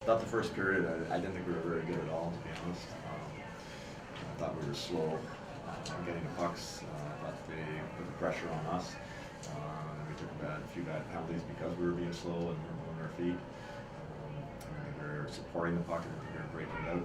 thought the first period, I didn't think we were very good at all, to be honest. I thought we were slow getting the pucks. I thought they put the pressure on us. We took a few bad penalties because we were being slow and we were moving our feet. I think we were supporting the puck and we were breaking it out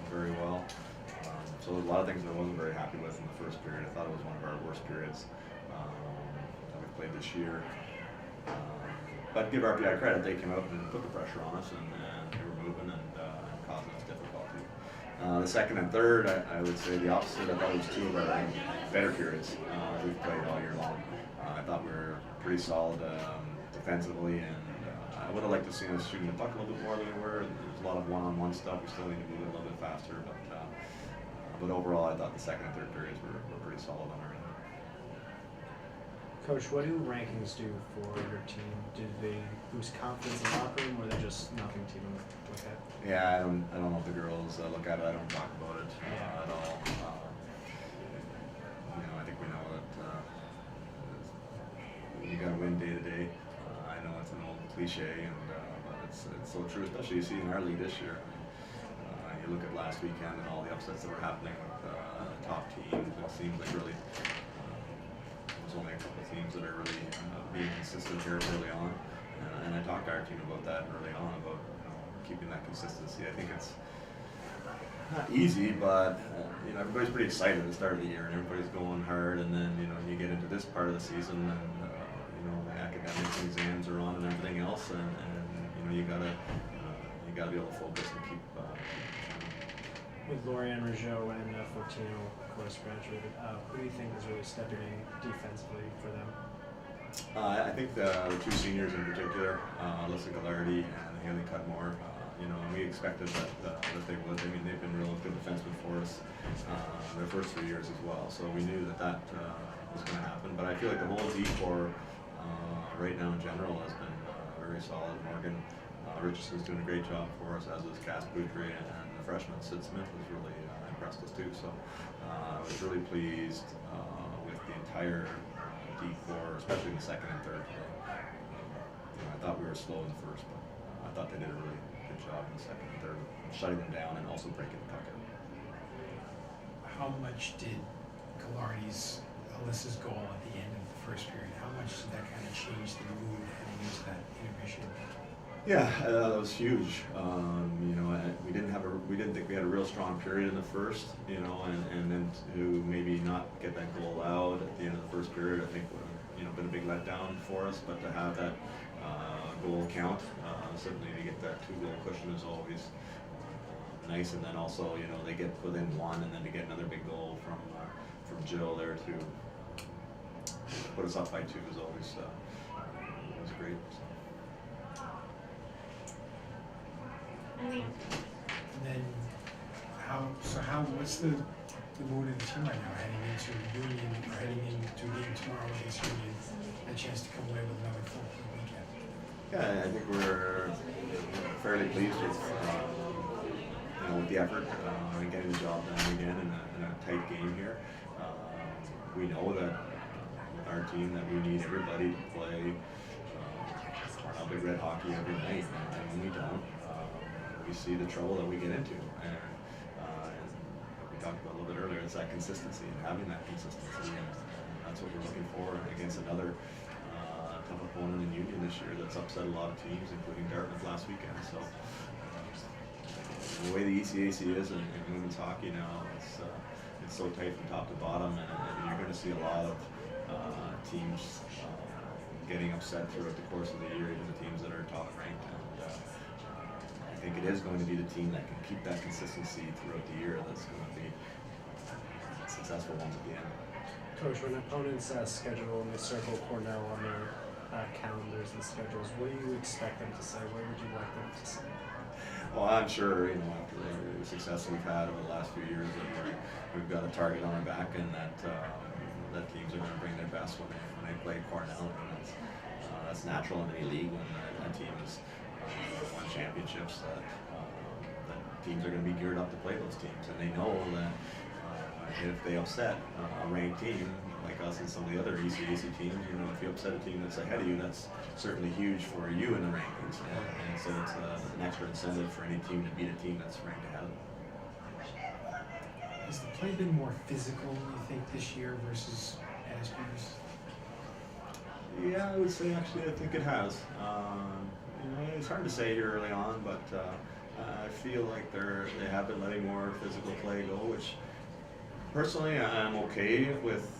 very well. So there's a lot of things that I wasn't very happy with in the first period. I thought it was one of our worst periods that we've played this year. But give RPI credit, they came out and put the pressure on us and they were moving and causing us difficulty. The second and third, I would say the opposite. I thought it was two of our better periods we've played all year long. I thought we were pretty solid defensively, and I would have liked to see us shooting the puck a little bit more than we were. There's a lot of one-on-one stuff. We still need to move it a little bit faster, but overall, I thought the second and third periods were pretty solid on our end. Coach, what do rankings do for your team? Do they boost confidence in the locker room, or are they just nothing to even look at? Yeah, I don't know if the girls look at it. I don't talk about it at all. I think we know that you got to win day to day. I know it's an old cliche, but it's so true, especially you see in our league this year. You look at last weekend and all the upsets that were happening with top teams. It seems like really there's only a couple of teams that are really being consistent here early on. And I talked to our team about that early on, about keeping that consistency. I think it's not easy, but everybody's pretty excited at the start of the year, and everybody's going hard. And then you get into this part of the season, and the academics and exams are on and everything else, and you gotta be able to focus and keep. With Lorianne Rougeau and Fortino, of course, graduated, who do you think is really stepping in defensively for them? I think the two seniors in particular, Alyssa Gallardi and Haley Cudmore, and we expected that they would. I mean, they've been real good defensemen for us their first 3 years as well, so we knew that was going to happen. But I feel like the whole D4 right now in general has been very solid. Morgan Richardson's doing a great job for us, as is Cass Boudry, and the freshman Sid Smith has really impressed us too. So I was really pleased with the entire D4, especially the second and third play. I thought we were slow in the first, but I thought they did a really good job in the second and third, shutting them down and also breaking the puck out. How much did Gallardi's, Alyssa's goal at the end of the first period, how much did that kind of change the mood heading into that intermission? Yeah, that was huge. We didn't think we had a real strong period in the first, and then to maybe not get that goal out at the end of the first period, I think would have been a big letdown for us. But to have that goal count, certainly to get that 2-goal cushion is always nice. And then also, they get within one, and then to get another big goal from Jill there to put us up by 2 is always great. And then, what's the mood of the team right now heading into Union, or heading into a game tomorrow against Union, a chance to come away with another 4-point weekend? Yeah, I think we're fairly pleased with the effort and getting the job done again in a tight game here. We know that with our team that we need everybody to play big red hockey every night, and when we don't, we see the trouble that we get into. And we talked about a little bit earlier, it's that consistency and having that consistency, and that's what we're looking for against another tough opponent in Union this year that's upset a lot of teams, including Dartmouth last weekend. So the way the ECAC is in women's hockey now, it's so tight from top to bottom, and you're going to see a lot of teams getting upset throughout the course of the year, even the teams that are top ranked. And I think it is going to be the team that can keep that consistency throughout the year that's going to be successful ones at the end. Coach, when opponents schedule and they circle Cornell on their calendars and schedules, what do you expect them to say? What would you like them to say? Well, I'm sure, after the success we've had over the last few years, that we've got a target on our back, and that teams are going to bring their best when they play Cornell. And that's natural in any league when a team has won championships. That teams are going to be geared up to play those teams, and they know that if they upset a ranked team like us and some of the other ECAC teams. You know, if you upset a team that's ahead of you, that's certainly huge for you in the rankings, and so it's an extra incentive for any team to beat a team that's ranked ahead. Has the play been more physical, you think, this year versus past years? Yeah, I would say actually I think it has. You know, it's hard to say here early on, but I feel like they have been letting more physical play go, which personally I'm okay with.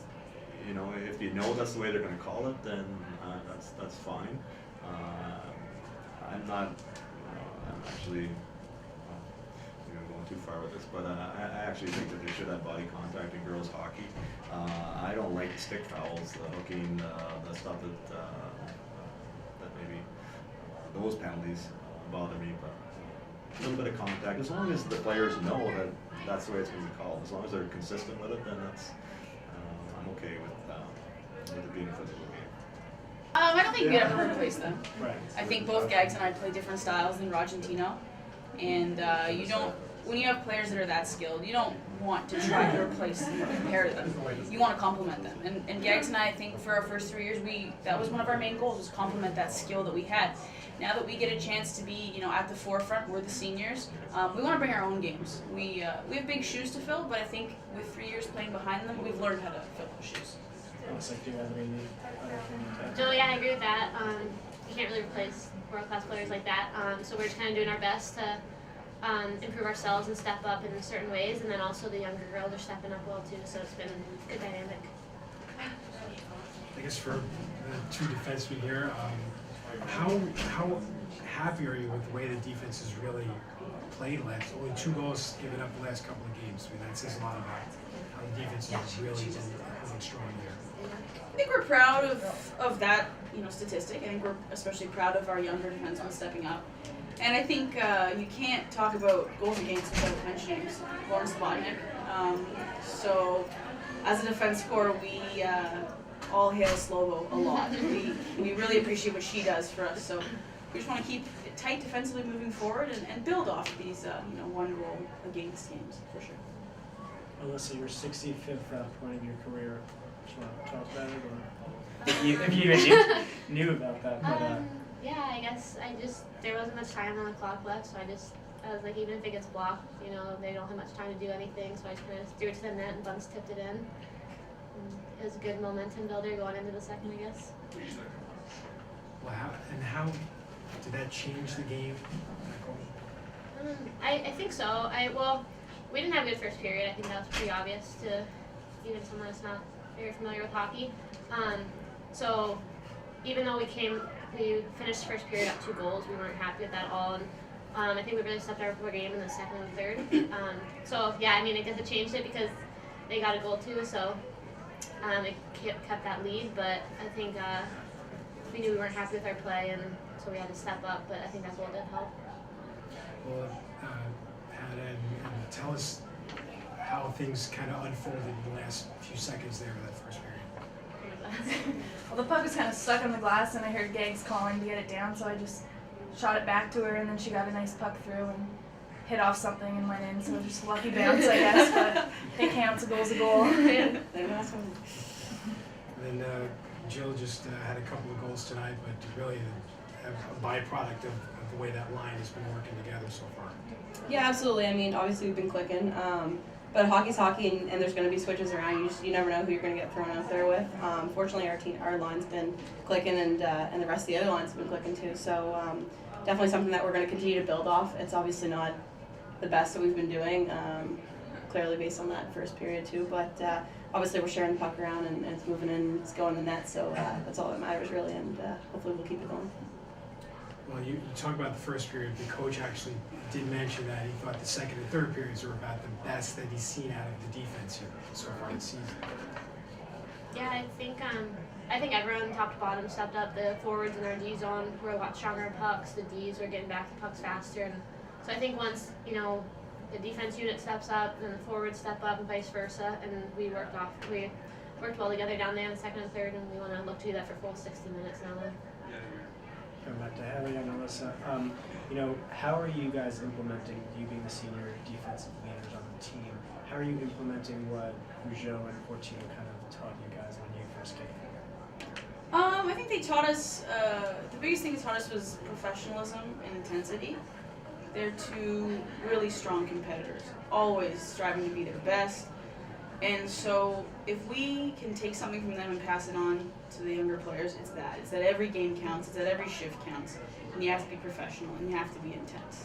You know, if you know that's the way they're going to call it, then that's fine. I'm not. I'm actually. Going too far with this, but I actually think that they should have body contact in girls hockey. I don't like the stick fouls, the hooking, the stuff that maybe those penalties bother me. But a little bit of contact, as long as the players know that that's the way it's going to be called. As long as they're consistent with it, then that's I'm okay with it being a physical game. I don't think you could ever replace them. Right. I think both Gags and I play different styles than Rogentino. And you don't, when you have players that are that skilled, you don't want to try to replace them or compare to them. You want to complement them. And Gags and I think for our first 3 years, that was one of our main goals, was complement that skill that we had. Now that we get a chance to be, at the forefront, we're the seniors, we want to bring our own games. We have big shoes to fill, but I think with 3 years playing behind them, we've learned how to fill those shoes. Looks like you have any other thing to Joe, yeah, I agree with that. You can't really replace world-class players like that. So we're just kind of doing our best to improve ourselves and step up in certain ways, and then also the younger girls are stepping up well too. So it's been a good dynamic. I guess for the two defensemen here, how happy are you with the way the defense has really played last? Only 2 goals given up the last couple of games. I mean, that says a lot about how the defense has really been strong here. I think we're proud of that, statistic. I think we're especially proud of our younger defensemen stepping up. And I think you can't talk about goals against without mentioning Lauren Slotnick. So, as a defense corps, we all hail Slovo a lot. We really appreciate what she does for us. So, we just want to keep it tight defensively moving forward and build off these, one goal against games for sure. Alyssa, your 65th point of your career. Do you want to talk about it, or if you even knew about that? But, Yeah, I guess there wasn't much time on the clock left, so I was like, even if it gets blocked, they don't have much time to do anything, so I just kind of threw it to the net and Bunce tipped it in. And it was a good momentum builder going into the second, I guess. Well, how did that change the game? I think so. Well, we didn't have a good first period. I think that was pretty obvious to even someone that's not very familiar with hockey. So even though we finished the first period up 2 goals, we weren't happy with that at all. And I think we really stepped up our game in the second and third. So yeah, I mean, I guess it changed it because they got a goal too. So it kept that lead, but I think we knew we weren't happy with our play, and so we had to step up. But I think that goal did help. Well, Hanna, and tell us how things kind of unfolded in the last few seconds there of that first period. Well, the puck was kind of stuck on the glass, and I heard Gags calling to get it down, so I just shot it back to her, and then she got a nice puck through and hit off something and went in, so just a lucky bounce, I guess, but it counts, a goal's a goal. And then Jill just had a couple of goals tonight, but really a byproduct of the way that line has been working together so far. Yeah, absolutely. I mean, obviously we've been clicking, but hockey's hockey, and there's going to be switches around. You never know who you're going to get thrown out there with. Fortunately, our line's been clicking, and the rest of the other lines have been clicking too. So definitely something that we're going to continue to build off. It's obviously not the best that we've been doing, clearly based on that first period too. But obviously we're sharing the puck around, and it's moving in, it's going in the net. So that's all that matters really, and hopefully we'll keep it going. Well, you talk about the first period. The coach actually did mention that he thought the second and third periods were about the best that he's seen out of the defense here so far this season. Yeah, I think everyone top to bottom stepped up. The forwards in our D zone were a lot stronger in pucks. The Ds were getting back the pucks faster, and so I think once the defense unit steps up, then the forwards step up, and vice versa, and we worked well together down there in the second and third, and we want to look to do that for full 60 minutes now. Going back to Haley and Alyssa, how are you guys implementing, you being the senior defensive leaders on the team, how are you implementing what Rougeau and Fortino kind of taught you guys when you they taught us, the biggest thing they taught us was professionalism and intensity. They're two really strong competitors, always striving to be their best. And so if we can take something from them and pass it on to the younger players, it's that. It's that every game counts, it's that every shift counts, and you have to be professional and you have to be intense.